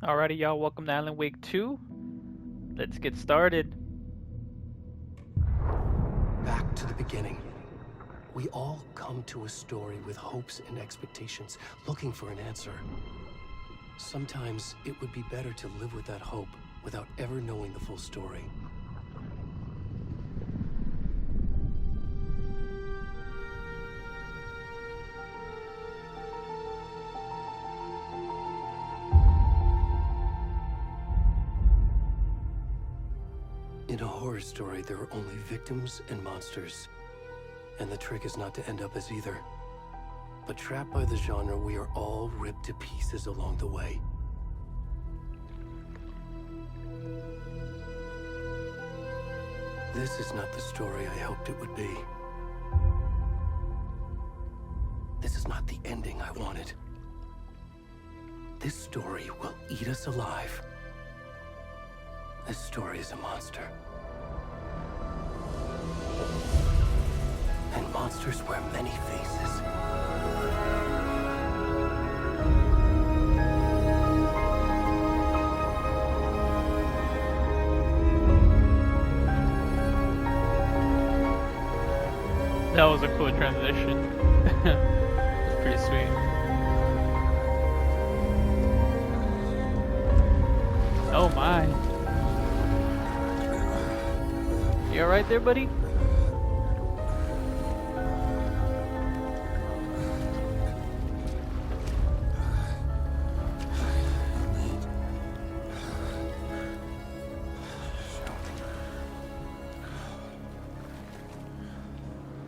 Alrighty, y'all, welcome to Alan Wake 2. Let's get started. Back to the beginning. We all come to a story with hopes and expectations, looking for an answer. Sometimes it would be better to live with that hope without ever knowing the full story. In a horror story, there are only victims and monsters. And the trick is not to end up as either. But trapped by the genre, we are all ripped to pieces along the way. This is not the story I hoped it would be. This is not the ending I wanted. This story will eat us alive. This story is a monster. And monsters wear many faces. That was a cool transition. It was pretty sweet. Oh my. You alright there, buddy?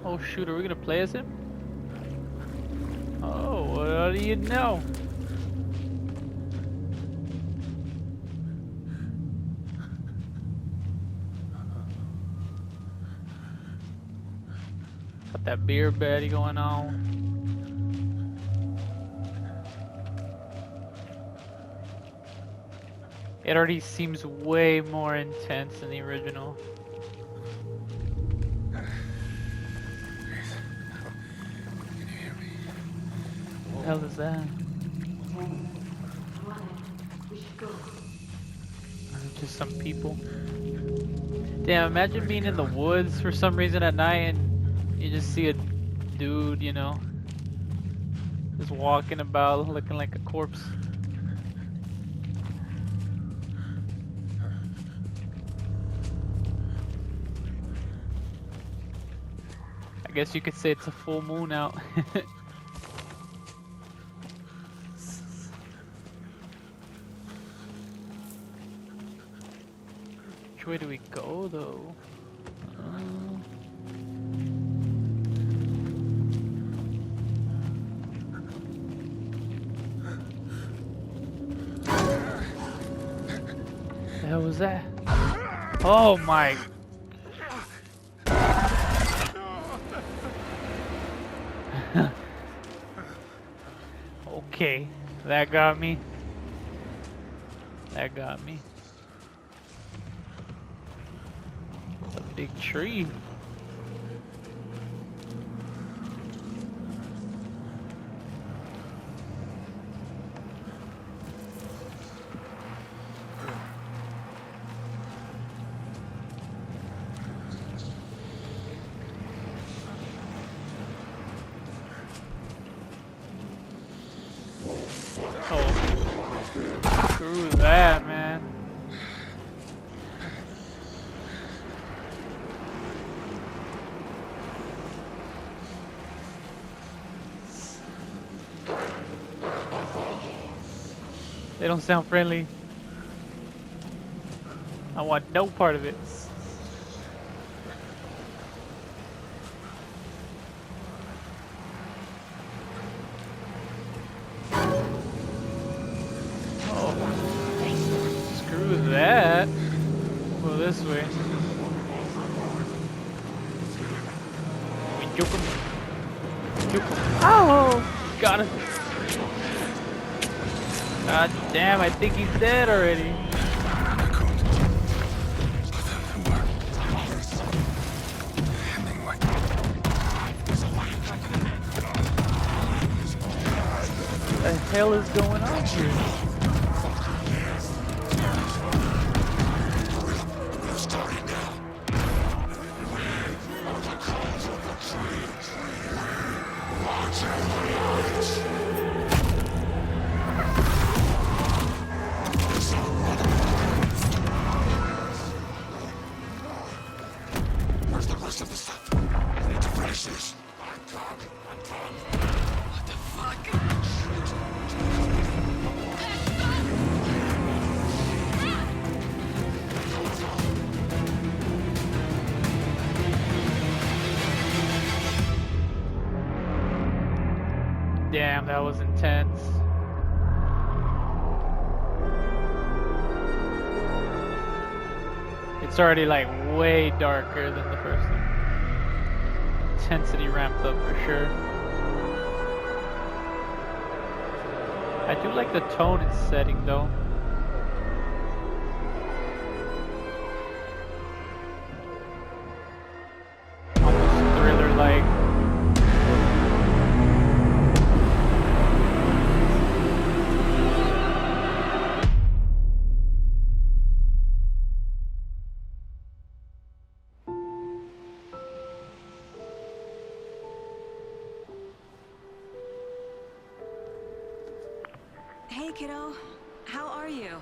Oh shoot, are we gonna play as him? Oh, what do you know? Got that beer buddy going on. It already seems way more intense than the original. What the hell is that? Just some people. Damn, imagine being in the woods for some reason at night and you just see a dude, you know, just walking about looking like a corpse. I guess you could say it's a full moon out. Which way do we go, though? The hell was that? Oh my! Okay, that got me. That got me. A big tree. Oh, screw that, man. They don't sound friendly. I want no part of it. Oh, screw that. We'll go this way. We juke him. Juke him. Oh, got him. God damn, I think he's dead already. What the hell is going on here? Damn, that was intense. It's already like way darker than the first one. Intensity ramped up for sure. I do like the tone it's setting though. Almost thriller-like. Hey, kiddo. How are you?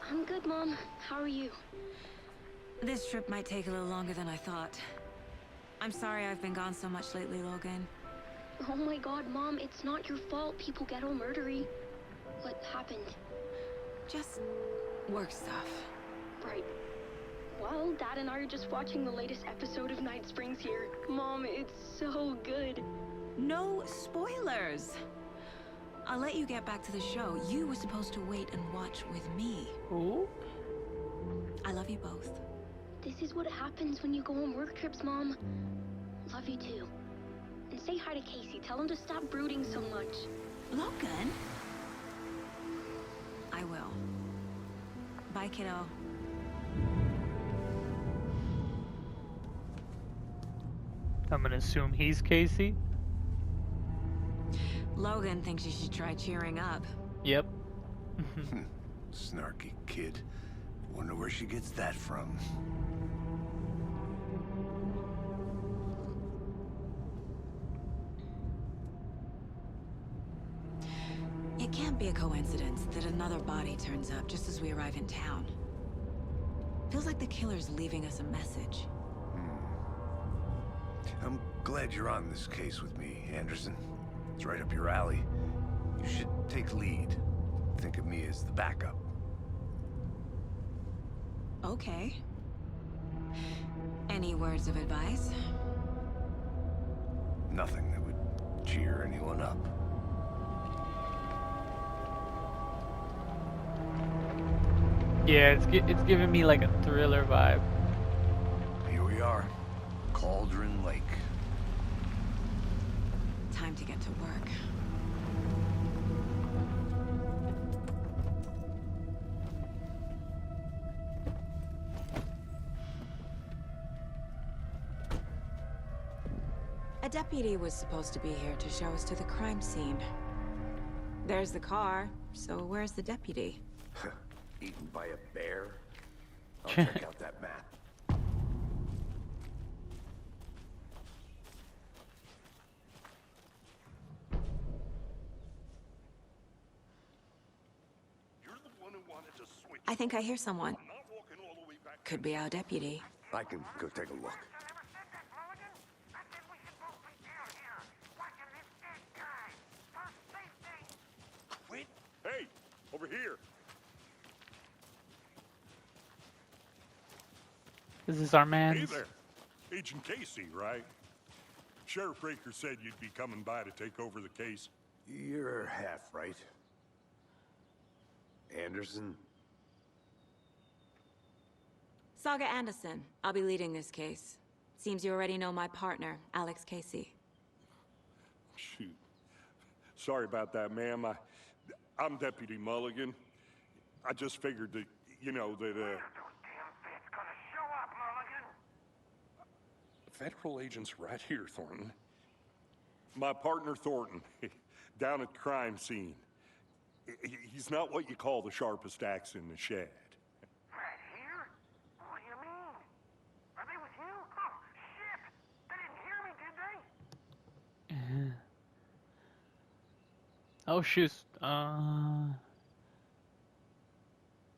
I'm good, Mom. How are you? This trip might take a little longer than I thought. I'm sorry I've been gone so much lately, Logan. Oh my god, Mom, it's not your fault people get all murdery. What happened? Just work stuff. Right. Well, Dad and I are just watching the latest episode of Night Springs here. Mom, it's so good. No spoilers! I'll let you get back to the show. You were supposed to wait and watch with me. Ooh. I love you both. This is what happens when you go on work trips, Mom. Love you too. And say hi to Casey. Tell him to stop brooding so much. Logan? I will. Bye, kiddo. I'm gonna assume he's Casey. Logan thinks you should try cheering up. Yep. Snarky kid. Wonder where she gets that from. It can't be a coincidence that another body turns up just as we arrive in town. Feels like the killer's leaving us a message. I'm glad you're on this case with me, Anderson. It's right up your alley. You should take lead. Think of me as the backup. Okay. Any words of advice? Nothing that would cheer anyone up. Yeah, it's giving me like a thriller vibe. Here we are. Cauldron Lake. Time to get to work. A deputy was supposed to be here to show us to the crime scene. There's the car, so where's the deputy? Eaten by a bear? I'll check out that map. I think I hear someone. Could be our deputy. I can go take a look. Wait! Hey! Over here! Is this our Hey man's? there! Agent Casey, right? Sheriff Breaker said you'd be coming by to take over the case. You're half right. Anderson? Saga Anderson. I'll be leading this case. Seems you already know my partner, Alex Casey. Shoot. Sorry about that, ma'am. I'm Deputy Mulligan. I just figured that, you know, that, Federal agents right here, Thornton. My partner, Thornton, down at the crime scene. He's not what you call the sharpest axe in the shed. Right here? What do you mean? Are they with you? Oh, shit! They didn't hear me, did they? Oh shoot.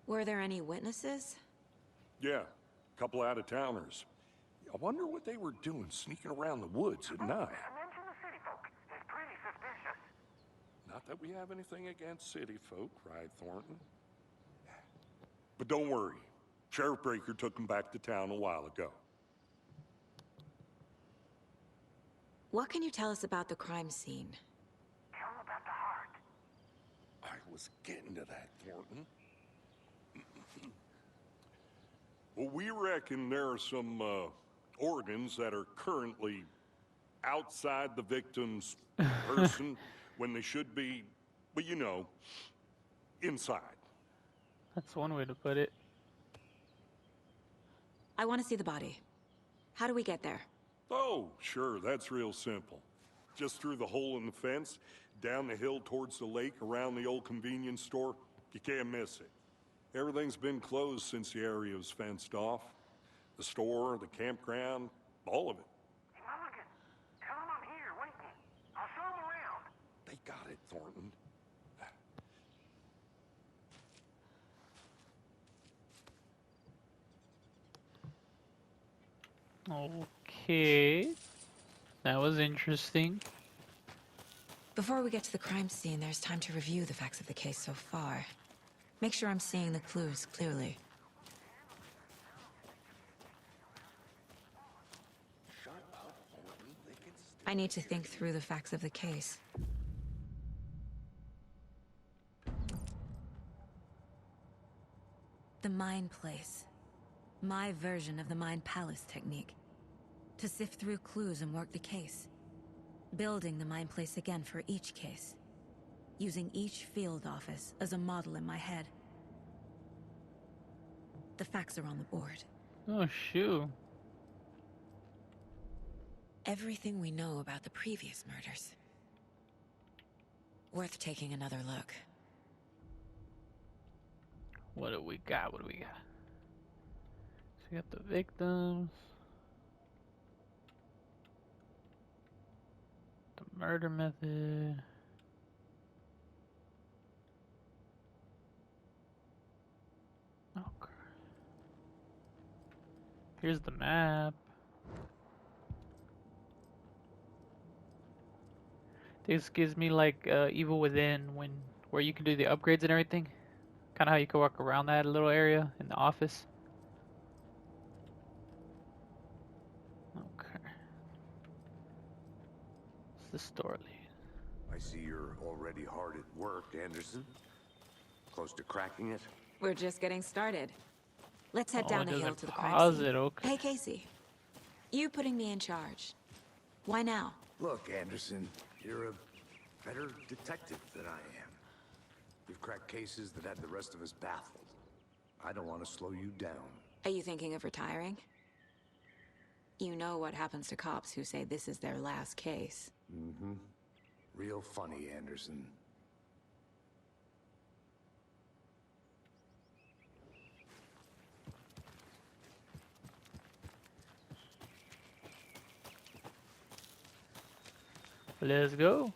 Were there any witnesses? Yeah, a couple out-of-towners. I wonder what they were doing sneaking around the woods at night. Mention the city folk. It's pretty suspicious. Not that we have anything against city folk, right, Thornton? But don't worry. Sheriff Breaker took them back to town a while ago. What can you tell us about the crime scene? Tell was getting to that, Thornton. Well, we reckon there are some organs that are currently outside the victim's person when they should be, well, you know, inside. That's one way to put it. I want to see the body. How do we get there? Oh, sure, that's real simple. Just through the hole in the fence, down the hill towards the lake, around the old convenience store. You can't miss it. Everything's been closed since the area was fenced off. The store, the campground, all of it. Hey, Mulligan, tell him I'm here waiting. I'll show him around. They got it, Thornton. Okay. That was interesting. Before we get to the crime scene, there's time to review the facts of the case so far. Make sure I'm seeing the clues clearly. I need to think through the facts of the case. The Mind Place. My version of the Mind Palace technique. To sift through clues and work the case. Building the Mind Place again for each case. Using each field office as a model in my head. The facts are on the board. Oh, shoot. Everything we know about the previous murders. Worth taking another look. What do we got? What do we got? So we got the victims. The murder method. Okay. Here's the map. This gives me like Evil Within, where you can do the upgrades and everything. Kind of how you can walk around that little area in the office. Okay. What's the store lead? I see you're already hard at work, Anderson. Close to cracking it? We're just getting started. Let's head Oh, down it the hill doesn't to the crime pause scene. it, okay. Hey, Casey. You putting me in charge. Why now? Look, Anderson, you're a better detective than I am. You've cracked cases that had the rest of us baffled. I don't want to slow you down. Are you thinking of retiring? You know what happens to cops who say this is their last case. Mm-hmm. Real funny, Anderson. Let's go.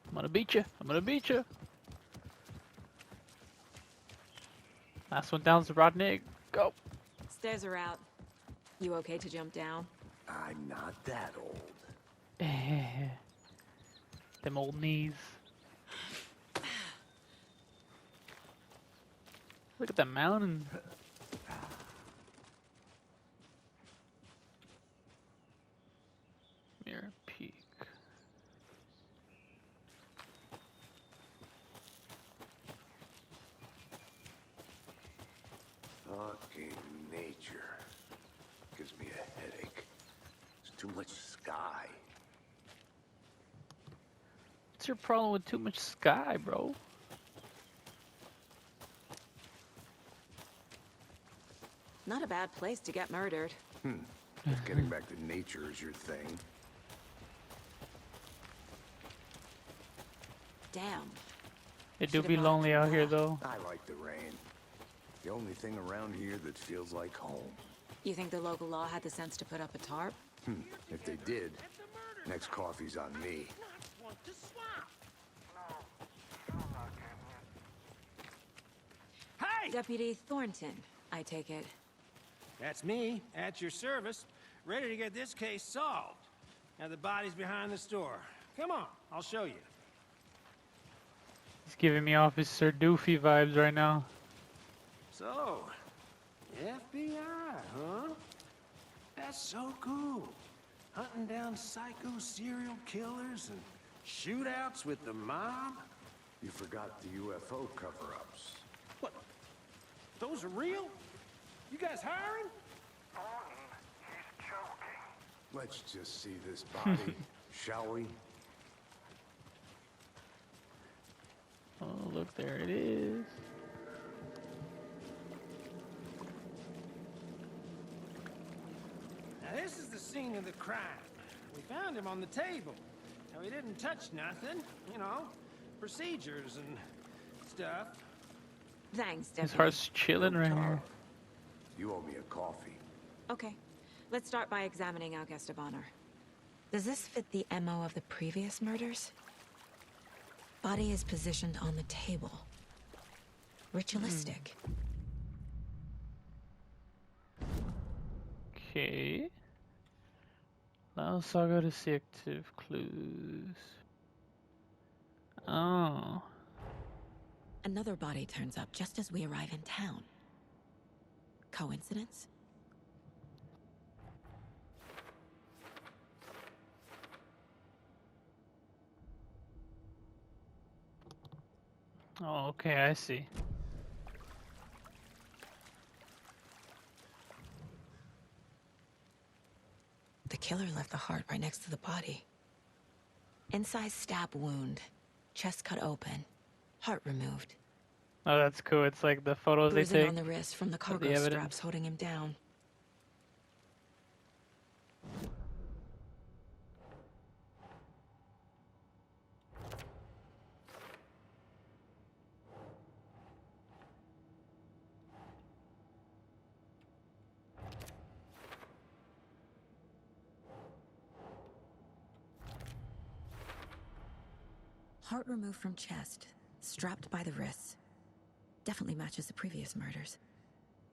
I'm gonna beat you. I'm gonna beat you. Last one down's the Rodnik. Go. Stairs are out. You okay to jump down? I'm not that old. Them old knees. Look at that mountain. Mirror Peak. Fucking nature. Gives me a headache. There's too much sky. What's your problem with too much sky, bro? Not a bad place to get murdered. If getting back to nature is your thing. Damn. It do Should've be brought lonely out here, that. though. I like the rain. The only thing around here that feels like home. You think the local law had the sense to put up a tarp? If they did, next coffee's on me. Hey! Deputy Thornton, I take it. That's me, at your service, ready to get this case solved. Now the body's behind the store. Come on, I'll show you. He's giving me Officer Doofy vibes right now. So, FBI, huh? That's so cool. Hunting down psycho serial killers and Shootouts with the mob? You forgot the UFO cover-ups. What? Those are real? You guys hiring? He's joking. Let's just see this body, shall we? Oh, look, there it is. Now this is the scene of the crime. We found him on the table. Now he didn't touch nothing, you know, procedures and stuff. Thanks, His Deputy. heart's chilling right here. You owe me a coffee. Okay, let's start by examining our guest of honor. Does this fit the MO of the previous murders? Body is positioned on the table. Ritualistic. Okay. Allow Saga to see active clues. Oh. Another body turns up just as we arrive in town. Coincidence? Oh, okay, I see. The killer left the heart right next to the body. Inside stab wound. Chest cut open. Heart removed. Oh, that's cool. It's like the photos they Bruising take. on the wrist from the cargo evidence. straps holding him down. Heart removed from chest, strapped by the wrists. Definitely matches the previous murders.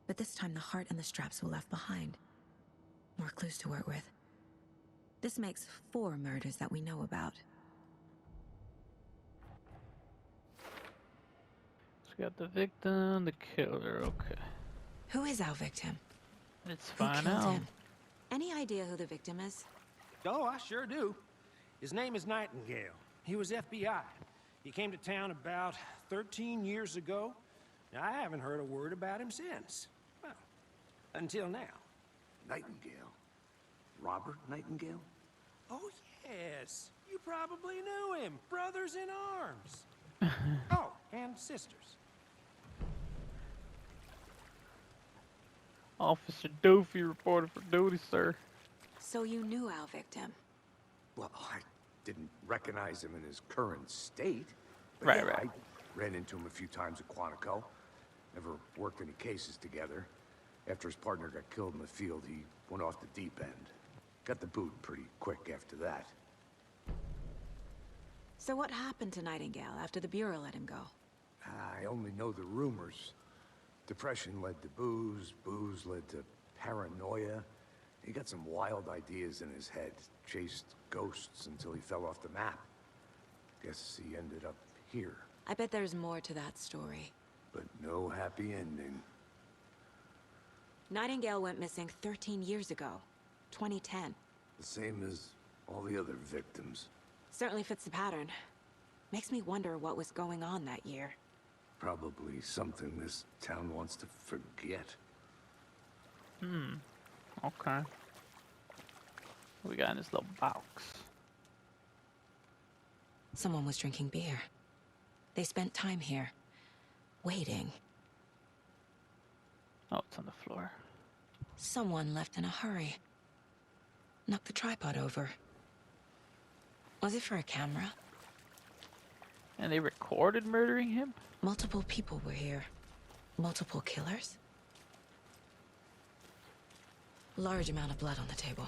But this time the heart and the straps were left behind. More clues to work with. This makes 4 murders that we know about. So we got the victim, the killer, okay. Who is our victim? Let's Who find killed out. him? Any idea who the victim is? Oh, I sure do. His name is Nightingale. He was FBI. He came to town about 13 years ago. Now, I haven't heard a word about him since. Well, until now. Nightingale? Robert Nightingale? Oh, yes. You probably knew him. Brothers in arms. Oh, and sisters. Officer Doofy reported for duty, sir. So you knew our victim. Well, I didn't recognize him in his current state. But Right, yeah, right. I ran into him a few times at Quantico. Never worked any cases together. After his partner got killed in the field, he went off the deep end. Got the boot pretty quick after that. So what happened to Nightingale after the Bureau let him go? I only know the rumors. Depression led to booze, booze led to paranoia. He got some wild ideas in his head, chased ghosts until he fell off the map. Guess he ended up here, I bet there's more to that story. but no happy ending. Nightingale went missing 13 years ago. 2010. The same as all the other victims. Certainly fits the pattern. Makes me wonder what was going on that year. Probably something this town wants to forget. Okay. What we got in this little box? Someone was drinking beer. They spent time here. Waiting. Oh, it's on the floor. Someone left in a hurry. Knocked the tripod over. Was it for a camera? And they recorded murdering him? Multiple people were here. Multiple killers? Large amount of blood on the table.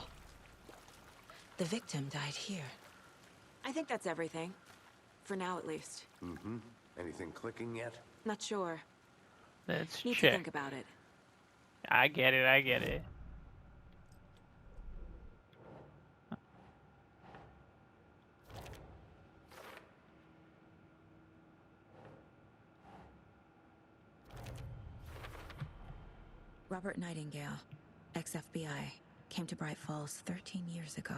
The victim died here. I think that's everything. For now, at least. Mm-hmm. Anything clicking yet? Not sure. Let's Need to check. think about it. I get it, I get it. Robert Nightingale, ex-FBI, came to Bright Falls 13 years ago.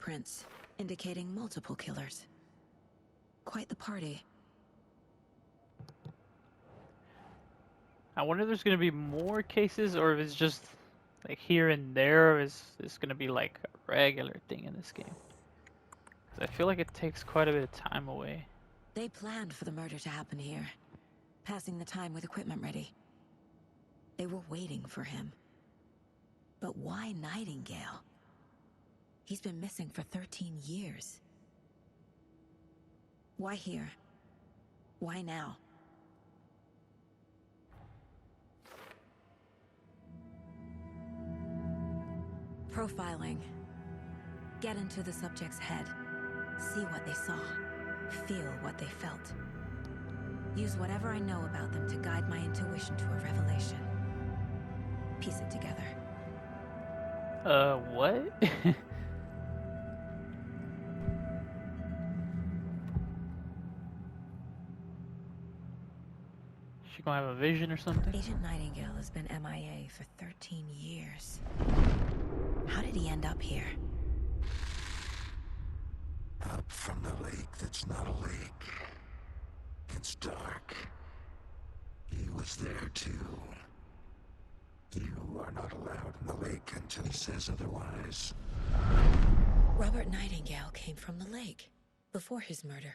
footprints, indicating multiple killers. Quite the party. I wonder if there's gonna be more cases, or if it's just like here and there, or is this gonna be like a regular thing in this game? 'Cause I feel like it takes quite a bit of time away. They planned for the murder to happen here, passing the time with equipment ready. They were waiting for him. But why Nightingale? He's been missing for 13 years. Why here? Why now? Profiling. Get into the subject's head. See what they saw. Feel what they felt. Use whatever I know about them to guide my intuition to a revelation. Piece it together. What? She gonna have a vision or something? Agent Nightingale has been MIA for 13 years. How did he end up here? Up from the lake that's not a lake. It's dark. He was there too. You are not allowed in the lake until he says otherwise. Robert Nightingale came from the lake, before his murder.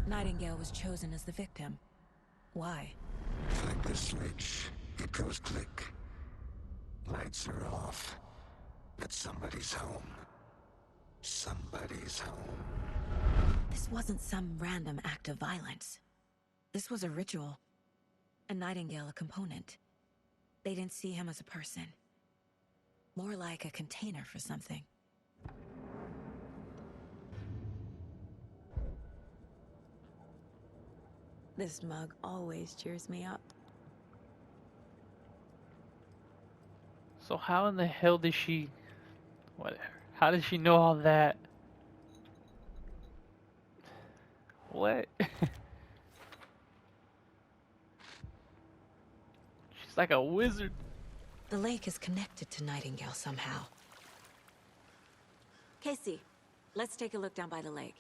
Nightingale was chosen as the victim. Why? Flick the switch, it goes click. Lights are off. But somebody's home. Somebody's home. This wasn't some random act of violence. This was a ritual. And Nightingale a component. They didn't see him as a person. More like a container for something. This mug always cheers me up. So how in the hell did she... Whatever. How did she know all that? What? She's like a wizard. The lake is connected to Nightingale somehow. Casey, let's take a look down by the lake.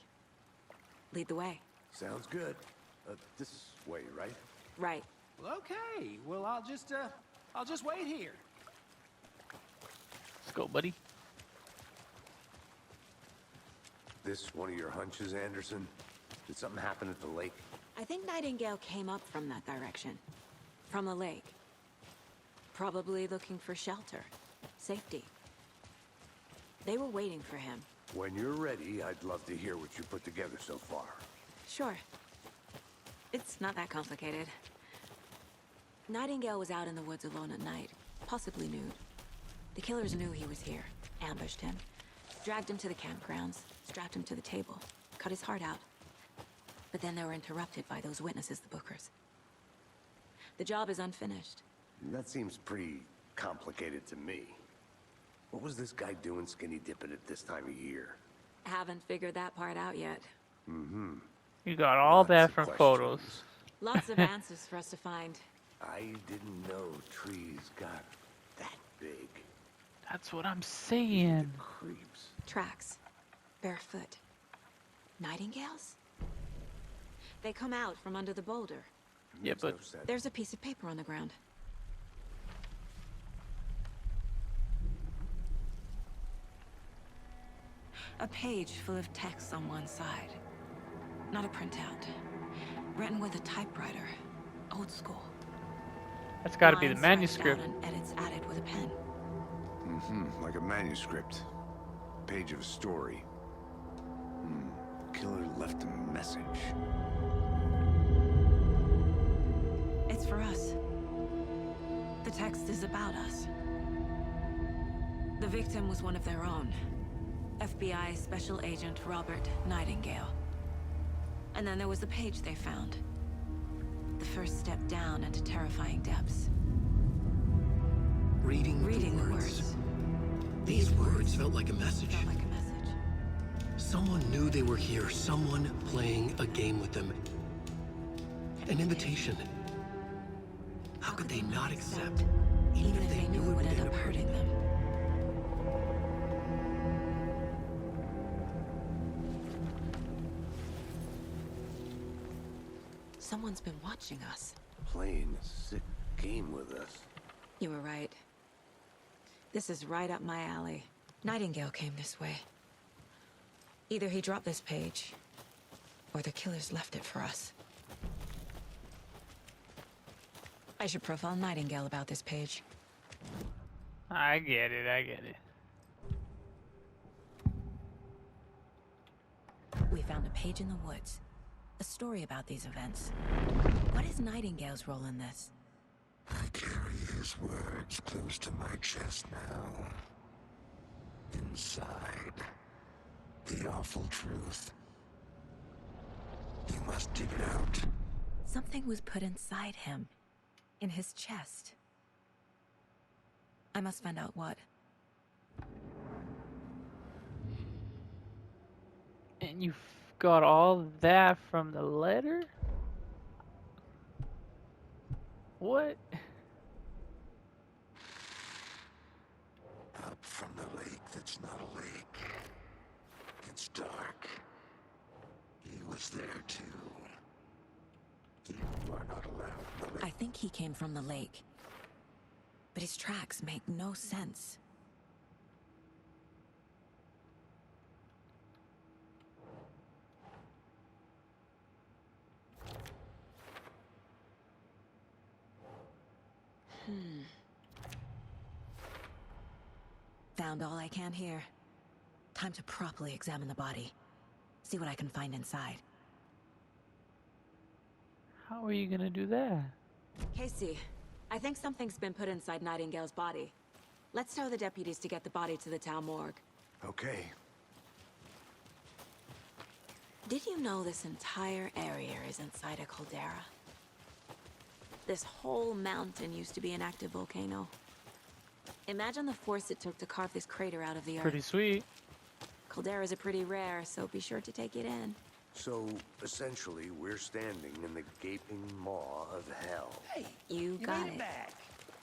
Lead the way. Sounds good. This way, right? Right. Well, okay. Well, I'll just wait here. Let's go, buddy. This one of your hunches, Anderson? Did something happen at the lake? I think Nightingale came up from that direction. From the lake. Probably looking for shelter. Safety. They were waiting for him. When you're ready, I'd love to hear what you put together so far. Sure. It's not that complicated. Nightingale was out in the woods alone at night, possibly nude. The killers knew he was here, ambushed him, dragged him to the campgrounds, strapped him to the table, cut his heart out. But then they were interrupted by those witnesses, the Bookers. The job is unfinished. That seems pretty complicated to me. What was this guy doing skinny dipping at this time of year? Haven't figured that part out yet. Mm-hmm. You got all Lots that of from questions. photos. Lots of answers for us to find. I didn't know trees got that big. That's what I'm saying. Creeps. Tracks. Barefoot. Nightingales? They come out from under the boulder. Yeah, Makes but no sense. There's a piece of paper on the ground. A page full of text on one side. Not a printout. Written with a typewriter. Old school. that's got to be the Lines scratched manuscript. out and edits added with a pen. Mm-hmm. Like a manuscript. Page of a story. Killer left a message. It's for us. The text is about us. The victim was one of their own. FBI Special Agent Robert Nightingale. And then there was the page they found. The first step down into terrifying depths. Reading Reading the words. words. These words felt like a message. Felt like a message. Someone knew they were here. Someone playing a game with them. An invitation. How could they not accept? even if they knew it would end up hurting them. Someone's been watching us. Playing a sick game with us. You were right. This is right up my alley. Nightingale came this way. Either he dropped this page, or the killers left it for us. I should profile Nightingale about this page. I get it, I get it. We found a page in the woods. A story about these events. What is Nightingale's role in this? I carry his words close to my chest now. Inside, the awful truth. You must dig it out. Something was put inside him. In his chest. I must find out what. And you got all that from the letter? What? Up from the lake that's not a lake. It's dark. He was there too. You are not allowed in the I lake. think he came from the lake. But his tracks make no sense. Found all I can here. Time to properly examine the body. See what I can find inside. How are you gonna do that? Casey, I think something's been put inside Nightingale's body. Let's tell the deputies to get the body to the town morgue. Okay. Did you know this entire area is inside a caldera? This whole mountain used to be an active volcano. Imagine the force it took to carve this crater out of the earth. Pretty sweet. Calderas are pretty rare, so be sure to take it in. So, essentially, we're standing in the gaping maw of hell. Hey, You got made it. back.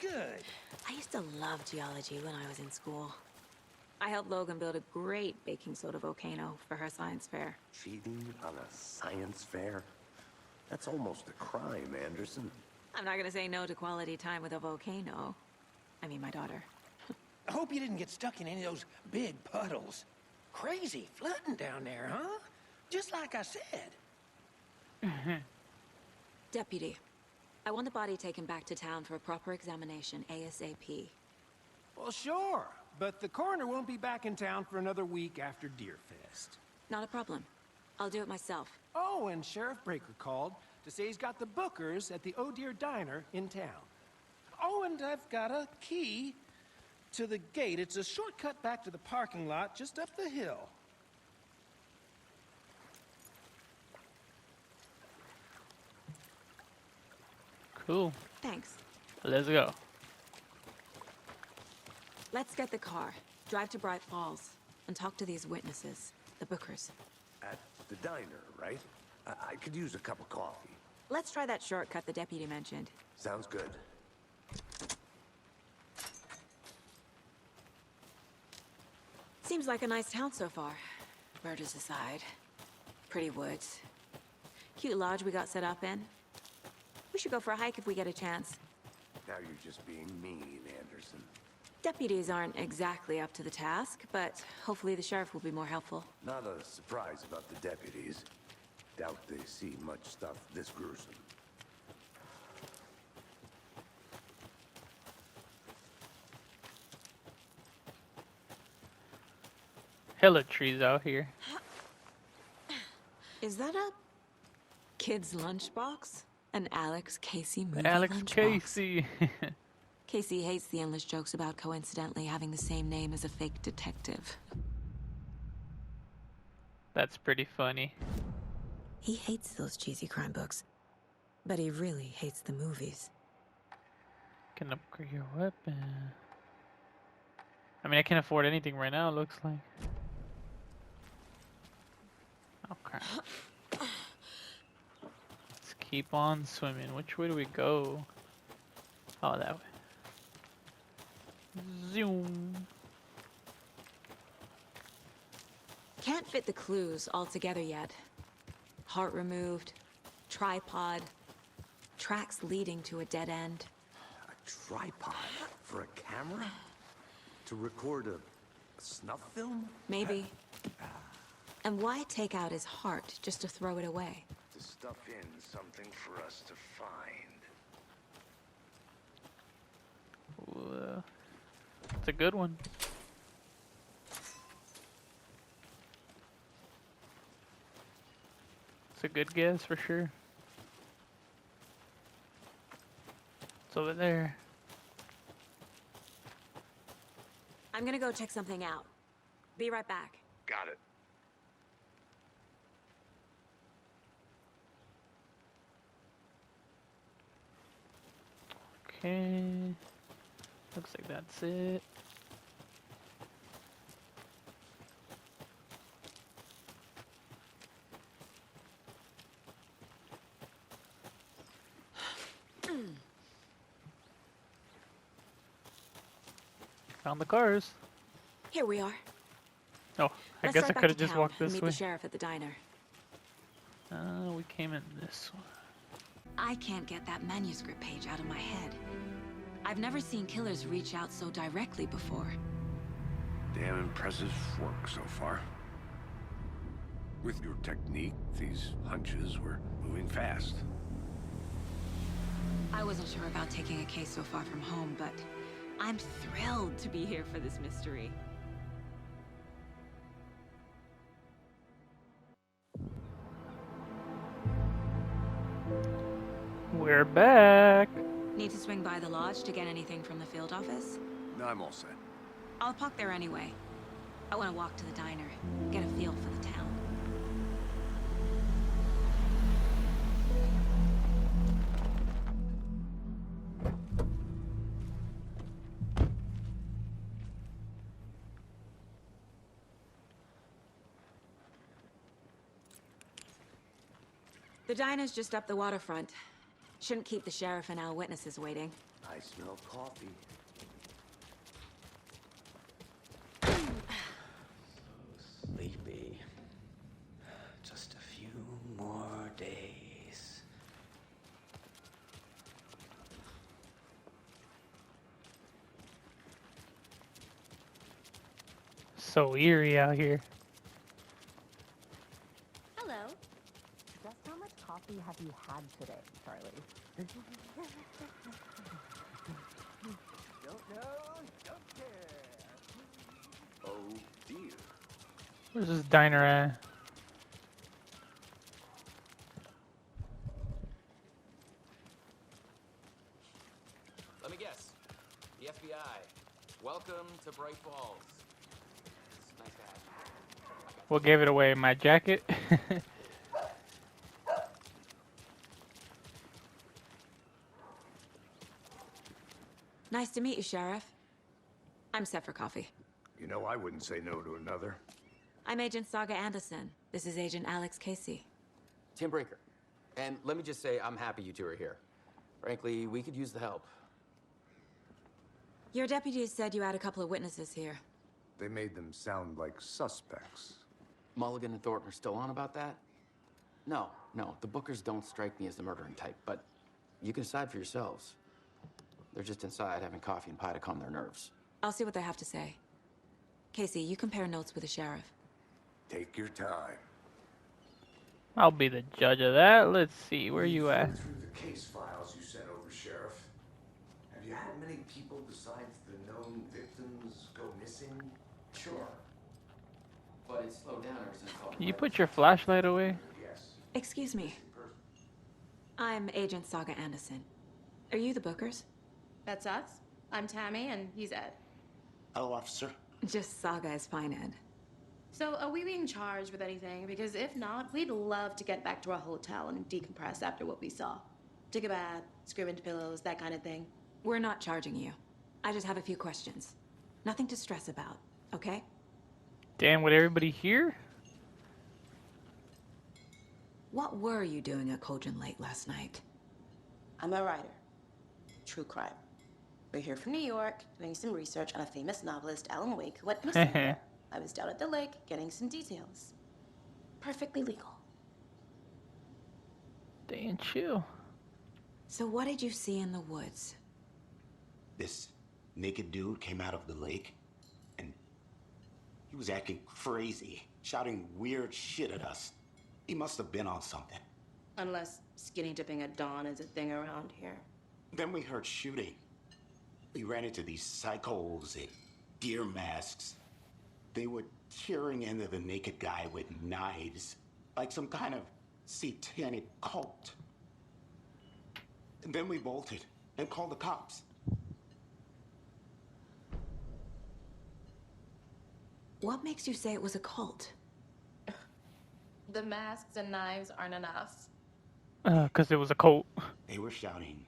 Good. I used to love geology when I was in school. I helped Logan build a great baking soda volcano for her science fair. Cheating on a science fair? That's almost a crime, Anderson. I'm not gonna say no to quality time with a volcano. I mean, my daughter. I hope you didn't get stuck in any of those big puddles. Crazy flooding down there, huh? Just like I said. Deputy, I want the body taken back to town for a proper examination ASAP. Well, sure. But the coroner won't be back in town for another week after Deerfest. Not a problem. I'll do it myself. Oh, and Sheriff Breaker called to say he's got the Bookers at the Oh Dear Diner in town. Oh, and I've got a key to the gate. It's a shortcut back to the parking lot just up the hill. Cool. Thanks. Let's go. Let's get the car, drive to Bright Falls, and talk to these witnesses, the Bookers. At the diner, right? I could use a cup of coffee. Let's try that shortcut the deputy mentioned. Sounds good. Seems like a nice town so far. Murders aside. Pretty woods. Cute lodge we got set up in. We should go for a hike if we get a chance. Now you're just being mean, Anderson. Deputies aren't exactly up to the task, but hopefully the sheriff will be more helpful. Not a surprise about the deputies. Doubt they see much stuff this gruesome. Hella trees out here. Is that a kid's lunchbox? An Alex Casey movie Alex lunchbox? Casey. Casey hates the endless jokes about coincidentally having the same name as a fake detective. That's pretty funny. He hates those cheesy crime books, but he really hates the movies. Can upgrade your weapon. I mean, I can't afford anything right now, it looks like. Oh, crap. Let's keep on swimming. Which way do we go? Oh, that way. Zoom. Can't fit the clues all together yet. Heart removed, tripod, tracks leading to a dead end. A tripod for a camera? To record a snuff film? Maybe. And why take out his heart just to throw it away? To stuff in something for us to find. It's a good one. It's a good guess for sure. It's over there. I'm gonna go check something out. Be right back. Got it. Okay. Looks like that's it. Found the cars. Here we are. Oh, I Let's guess I drive back could have to just town walked and this meet way. the sheriff at the diner. We came in this one. I can't get that manuscript page out of my head. I've never seen killers reach out so directly before. Damn impressive work so far. With your technique, these hunches were moving fast. I wasn't sure about taking a case so far from home, but I'm thrilled to be here for this mystery. We're back. Need to swing by the lodge to get anything from the field office? No, I'm all set. I'll park there anyway. I want to walk to the diner, get a feel for the town. The diner's just up the waterfront. Shouldn't keep the sheriff and our witnesses waiting. I smell coffee. Sleepy. Just a few more days. So eerie out here. Hello. Just how much coffee have you had today, Charlie? Don't know, don't care. Oh dear. Where's this diner at? Let me guess. The FBI. Welcome to Bright Falls. It's nice to have you. What gave it away? My jacket? Nice to meet you, Sheriff. I'm set for coffee. You know, I wouldn't say no to another. I'm Agent Saga Anderson. This is Agent Alex Casey. Tim Brinker. And let me just say, I'm happy you two are here. Frankly, we could use the help. Your deputies said you had a couple of witnesses here. They made them sound like suspects. Mulligan and Thornton are still on about that? No, the Bookers don't strike me as the murdering type, but you can decide for yourselves. They're just inside having coffee and pie to calm their nerves. I'll see what they have to say. Casey, you compare notes with the sheriff. Take your time. I'll be the judge of that. Let's see, where you at? Through the case files you sent over, Sheriff. Have you had many people besides the known victims go missing? Sure. But it's slowed down ever since all the You put your flashlight away? Yes. Excuse me. I'm Agent Saga Anderson. Are you the Bookers? That's us. I'm Tammy, and he's Ed. Hello, officer. Just Saga is fine, Ed. So, are we being charged with anything? Because if not, we'd love to get back to our hotel and decompress after what we saw. Take a bath, scream into pillows, that kind of thing. We're not charging you. I just have a few questions. Nothing to stress about, okay? Damn, with everybody here? What were you doing at Cauldron late last night? I'm a writer. True crime. We're here from New York, doing some research on a famous novelist, Alan Wake, who went missing there. I was down at the lake, getting some details. Perfectly legal. Damn chill. So what did you see in the woods? This naked dude came out of the lake, and he was acting crazy, shouting weird shit at us. He must have been on something. Unless skinny dipping at dawn is a thing around here. Then we heard shooting. We ran into these psychos in deer masks. They were tearing into the naked guy with knives, like some kind of satanic cult. And then we bolted and called the cops. What makes you say it was a cult? The masks and knives aren't enough. 'Cause it was a cult. They were shouting,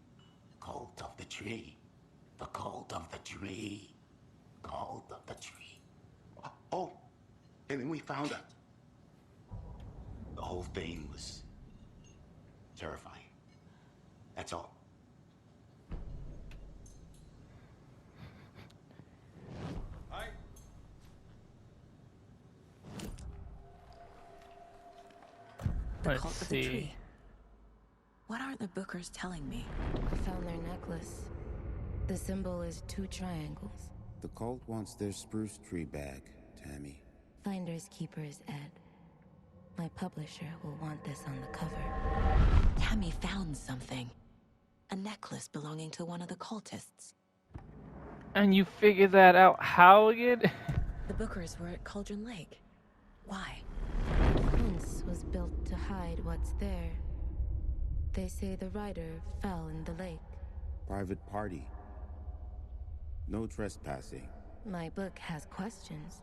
"Cult of the tree, the cult of the tree, cult of the tree." Oh, and then we found out. The whole thing was terrifying. That's all. Hi. The Let's cult of see. the tree. What aren't the Bookers telling me? I found their necklace. The symbol is 2 triangles. The cult wants their spruce tree back, Tammy. Finders keepers, Ed. My publisher will want this on the cover. Tammy found something. A necklace belonging to one of the cultists. And you figured that out how again? The Bookers were at Cauldron Lake. Why? The fence was built to hide what's there. They say the rider fell in the lake. Private party. No trespassing. My book has questions.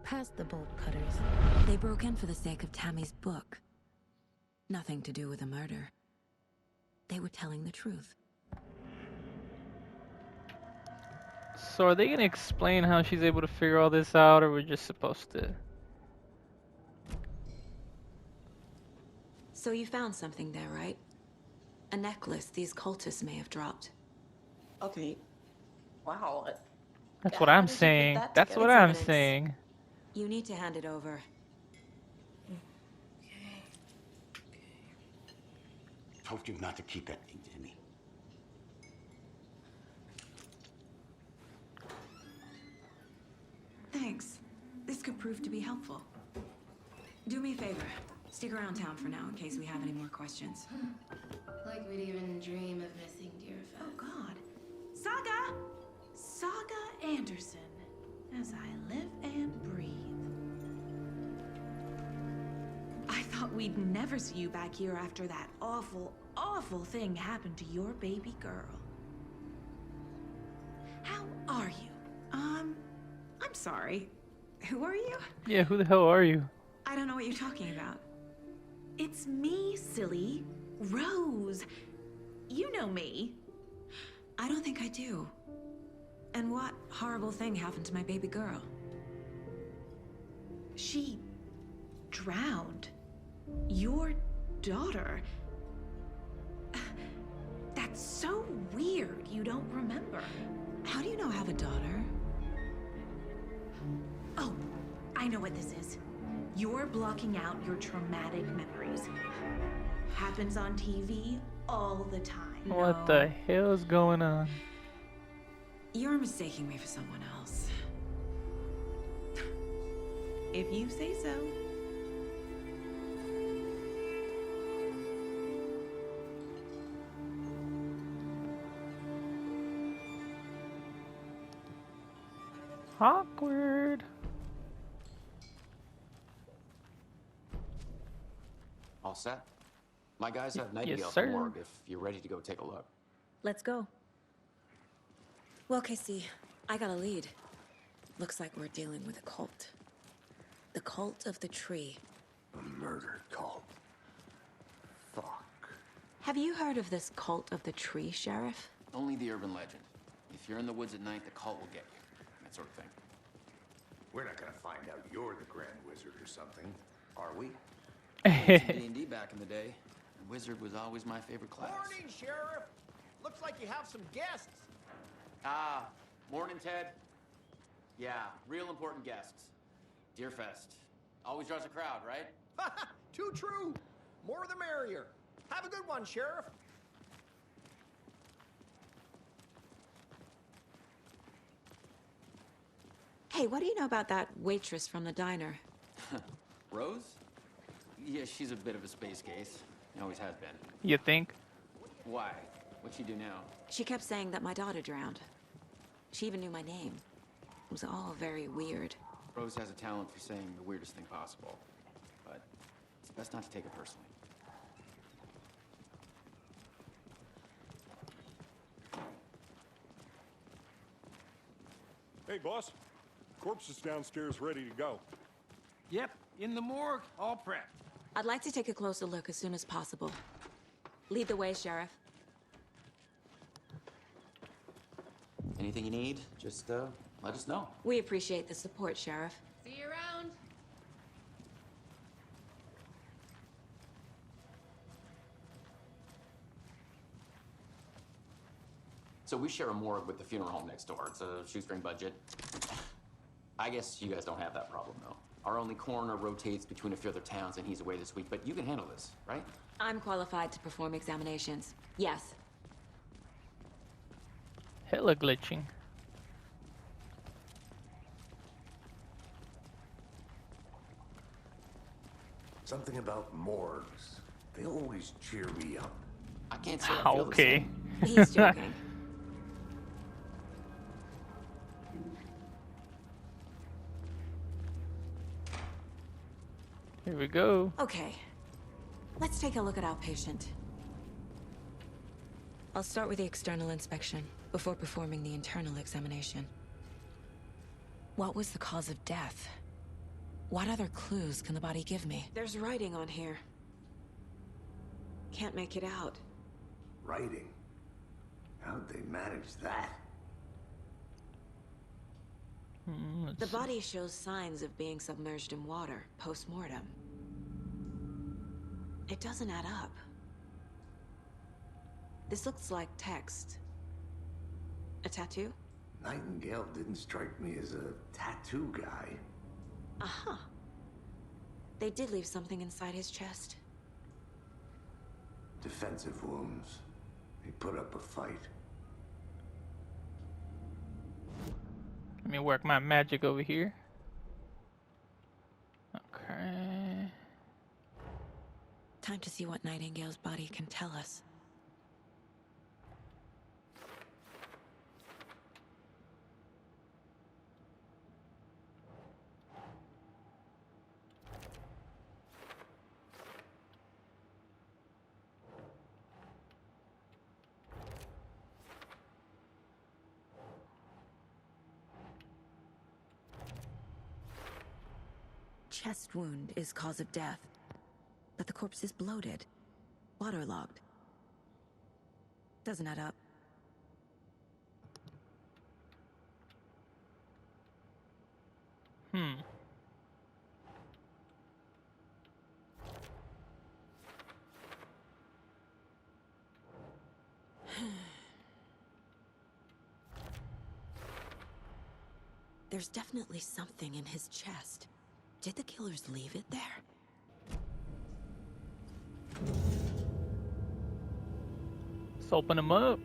Past the bolt cutters. They broke in for the sake of Tammy's book. Nothing to do with a murder. They were telling the truth. So are they gonna explain how she's able to figure all this out, or we're just supposed to? So you found something there, right? A necklace these cultists may have dropped. Okay. Wow. That's what How I'm did you put saying. that That's together? what I'm Evidence. saying. You need to hand it over. Told you not to keep that thing, Jimmy. Thanks. This could prove to be helpful. Do me a favor. Stick around town for now in case we have any more questions. Like we'd even dream of missing dear Oh, Fez. God. Saga! Saga Anderson. As I live and breathe. I thought we'd never see you back here after that awful, awful thing happened to your baby girl. How are you? I'm sorry. Who are you? Yeah, who the hell are you? I don't know what you're talking about. It's me, silly. Rose. You know me. I don't think I do. And what horrible thing happened to my baby girl? She drowned. Your daughter. That's so weird you don't remember. How do you know I have a daughter? Oh, I know what this is. You're blocking out your traumatic memories. Happens on TV all the time. What the hell's going on? You're mistaking me for someone else. If you say so. Awkward. All set? My guys have Nightingale yes, from sir. morgue if you're ready to go take a look. Let's go. Well, Casey, I got a lead. Looks like we're dealing with a cult. The cult of the tree. A murder cult. Fuck. Have you heard of this cult of the tree, Sheriff? Only the urban legend. If you're in the woods at night, the cult will get you. That sort of thing. We're not gonna find out you're the Grand Wizard or something, are we? D&D back in the day. Wizard was always my favorite class. Morning, Sheriff. Looks like you have some guests. Ah, morning, Ted. Yeah, real important guests. Deerfest. Always draws a crowd, right? Too true. More the merrier. Have a good one, Sheriff. Hey, what do you know about that waitress from the diner? Rose? Yeah, she's a bit of a space case. Always has been. You think? Why? What'd she do now? She kept saying that my daughter drowned. She even knew my name. It was all very weird. Rose has a talent for saying the weirdest thing possible. But it's best not to take it personally. Hey, boss. Corpse is downstairs ready to go. Yep, in the morgue, all prepped. I'd like to take a closer look as soon as possible. Lead the way, Sheriff. Anything you need, just let us know. We appreciate the support, Sheriff. See you around. So we share a morgue with the funeral home next door. It's a shoestring budget. I guess you guys don't have that problem, though. Our only coroner rotates between a few other towns, and he's away this week. But you can handle this, right? I'm qualified to perform examinations. Yes. Hella glitching. Something about morgues. They always cheer me up. I can't say I feel the Okay. same. He's joking. Here we go. Okay. Let's take a look at our patient. I'll start with the external inspection before performing the internal examination. What was the cause of death? What other clues can the body give me? There's writing on here. Can't make it out. Writing? How'd they manage that? The body shows signs of being submerged in water post-mortem. It doesn't add up. This looks like text. A tattoo? Nightingale didn't strike me as a tattoo guy. Uh-huh. They did leave something inside his chest. Defensive wounds. He put up a fight. Let me work my magic over here. Okay. Time to see what Nightingale's body can tell us. Chest wound is cause of death, but the corpse is bloated, waterlogged. Doesn't add up. There's definitely something in his chest. Did the killers leave it there? Let's open them up.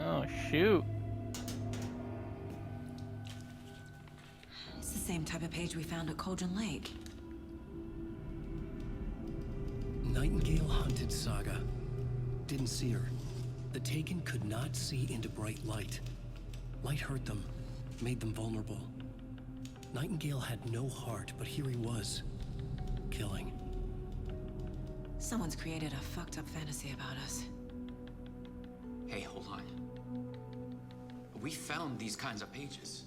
Oh, shoot. It's the same type of page we found at Cauldron Lake. Nightingale hunted Saga. Didn't see her. The Taken could not see into bright light. Light hurt them, made them vulnerable. Nightingale had no heart, but here he was, killing. Someone's created a fucked up fantasy about us. Hey, hold on. We found these kinds of pages.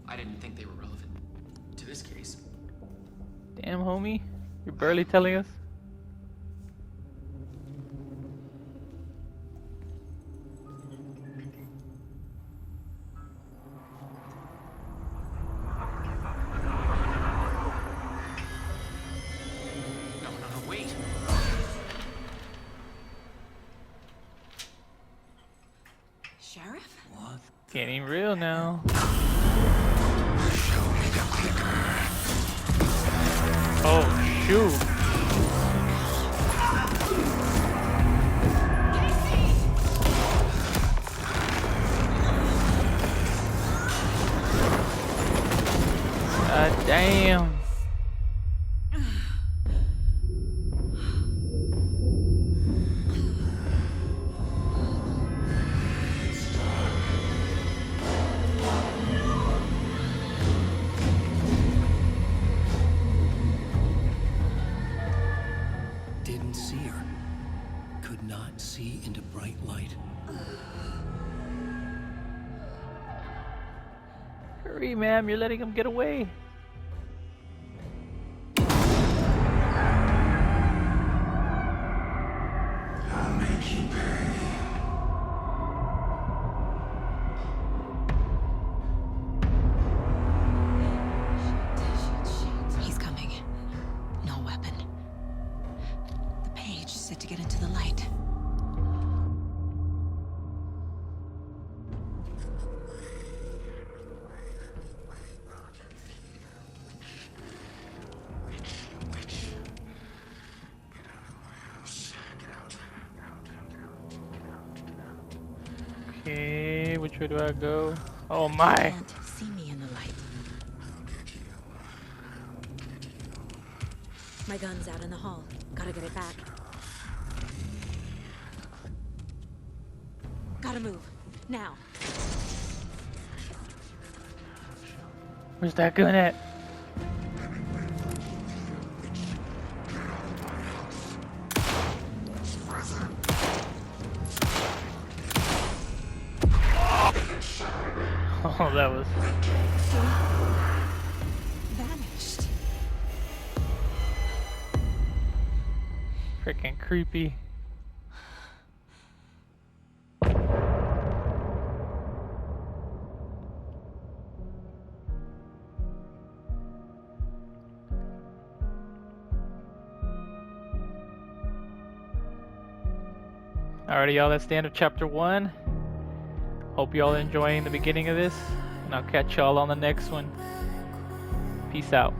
I didn't think they were relevant to this case. Damn, homie. You're barely telling us? Wait. Sheriff? What? Getting real now. Oh shoot. Damn. Didn't see her. Could not see into bright light. Hurry, ma'am, you're letting him get away. I'll make you pay. He's coming. No weapon. The page said to get into the light. Okay, which way do I go? Oh my! Can't see me in the light. My gun's out in the hall. Gotta get it back. Gotta move. Now. Where's that gun at? Oh, that was Vanished. freaking creepy. Alrighty, y'all, that's the end of chapter 1. Hope y'all are enjoying the beginning of this, and I'll catch y'all on the next one. Peace out.